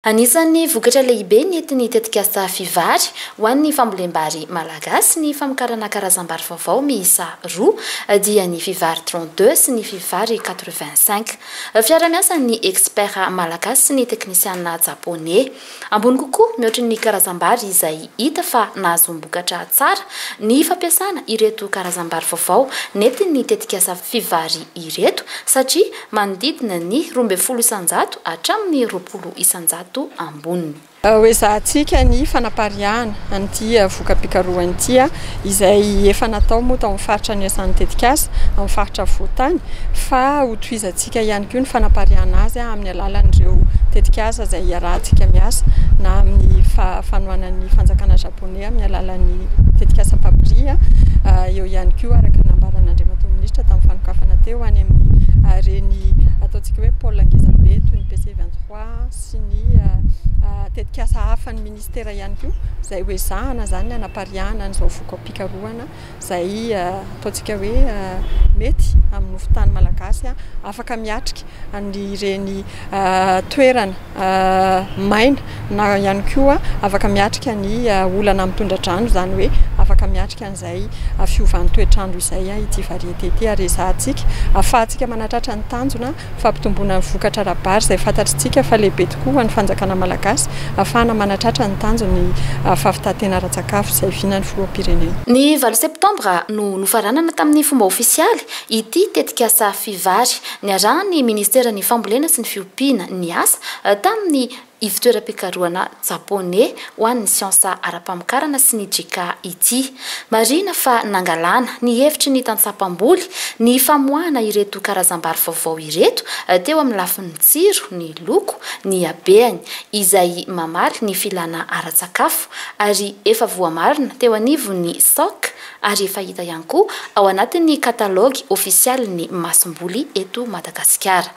Anisan'ny vokatra lehibe nentin'ny tetikasa fivary ho an'ny fambolem-bary malagasy ny famokarana karazam-bary vaovao miisa roa dia ny fivary 32 sy ny fivary 85. Fiara-miasa ny expert malagasy sy ny teknisiana japonais. Ambony kokoa mihoatra ny karazam-bary izay hita fa nahazo vokatra tsara ny fampiasana ireto karazam-bary vaovao nentin'ny tetikasa fivary ireto satria manodidina ny 12 isanjato hatramin'ny 20 isanjato amboniny. Hoezahantsika ny fanapariahana an'ity vokam-pikarohana ity izay efa natao moa tao amin'ny faritra ny asan'ny tetikasa amin'ny faritra voatany fa hotohizantsika ihany koa ny fanapariahana azy amin'ny alalan'ireo tetikasa izay iarahantsika miasa na amin'ny fanohanan'ny fanjakana japonais amin'ny alalan'ny tetikasa papria eo ihany koa araka ny nambaran'Andriamatoa Minisitra tamin'ny fanokafana teo any amin'ny reny ataontsika hoe pôle ngezabe toy ny PC23 sy ny tetikasa hafa ny ministera ihany koa izay hoezahana zany hanapariahana an'izao vokam-pikarohana izay ataontsika hoe mety amin'ny nofotany malagasy afaka miatrika an'ireny toerana maina na ihany koa afaka miatrika ny olana mitondra drano zany hoe afaka miatrika an'izay fiovan'ny toetrandro izay ity variété ity ary ezahantsika ahafahantsika manatratra ny tanjona fampitomboana ny vokatra ara-bary izay fantatritsika fa lehibe tokoa ny fanjakana malagasy afahana manatratra ny tanjony fahafitatena ara-tsakafo izay vinan'ny filoham-pirenena. Ny 20 septambra no nofaranana tamin'ny fomba ofisialy ity tetikasa fivary niarahany ministeran'ny fambolena sy ny fiompiana ny asa tamin'ny ivitoeram-pikarohana japonais ho an'ny siansa ara-pamokarana sy ny jika ity. Marina fa nangalana ny hevitry ny tantsapam-boly ny famoahana ireto karazam-bary vaovao ireto teo amin'ny lafin'ny tsiro, ny loko, ny habeany izay mamaly ny filana ara-tsakafo ary efa voamarina teo anivon'ny SOC ary efa hita ihany koa ao anatin'ny katalogy ofisialy ny masom-boly eto Madagasikara.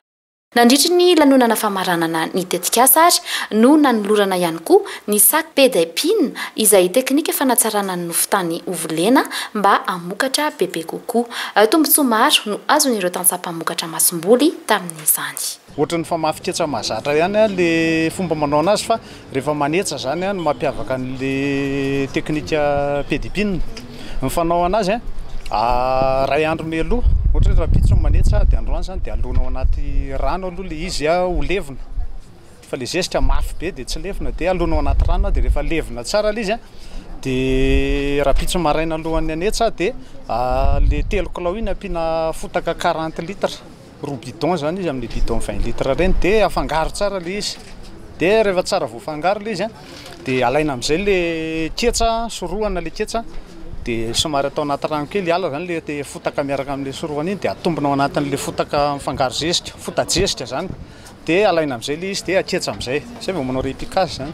Nandritry ny lanonana famaranana ny tetikasa ary no nanolorana ihany koa ny sac pedepine izay teknika fanatsarana ny nofotany ovolena mba hamokatra bebe kokoa. Tombontsoa maro no azon'ireo tantsapamokatra masom-boly tamin'izany. Ohatran'ny famafiketra mahazatra ihany le fomba manao anazy fa rehefa manetsa zany no mampiavaka an'le teknika pedipine. Ny fanao anazy ray andro mialoha ohatra raha pitso manetsa dia androany zany dia alona ao anaty rano aloha le izy ho levona fa le zesika mafy be dia tsy levona dia alona ao anaty rano dia rehefa levona tsara le izy dia raha pitso maraina alohan'ny anetsa dia le 3 kilao iny ampiana fotaka 40 litre roa bidon zany izy amin'ny bidon 20 litre reny dia afangaro tsara le izy dia rehefa tsara voafangaro le izy dia alaina amin'izay le ketsa sorohana le ketsa dia somary atao anaty rano kely ala zany le fotaka miaraka amin'le sorohana iny dia atombona ao anatin'le fotaka mifangaro zesika, fotajesika zany dia alaina amin'izay le izy dia aketsa amin'izay vao manao repicage zany.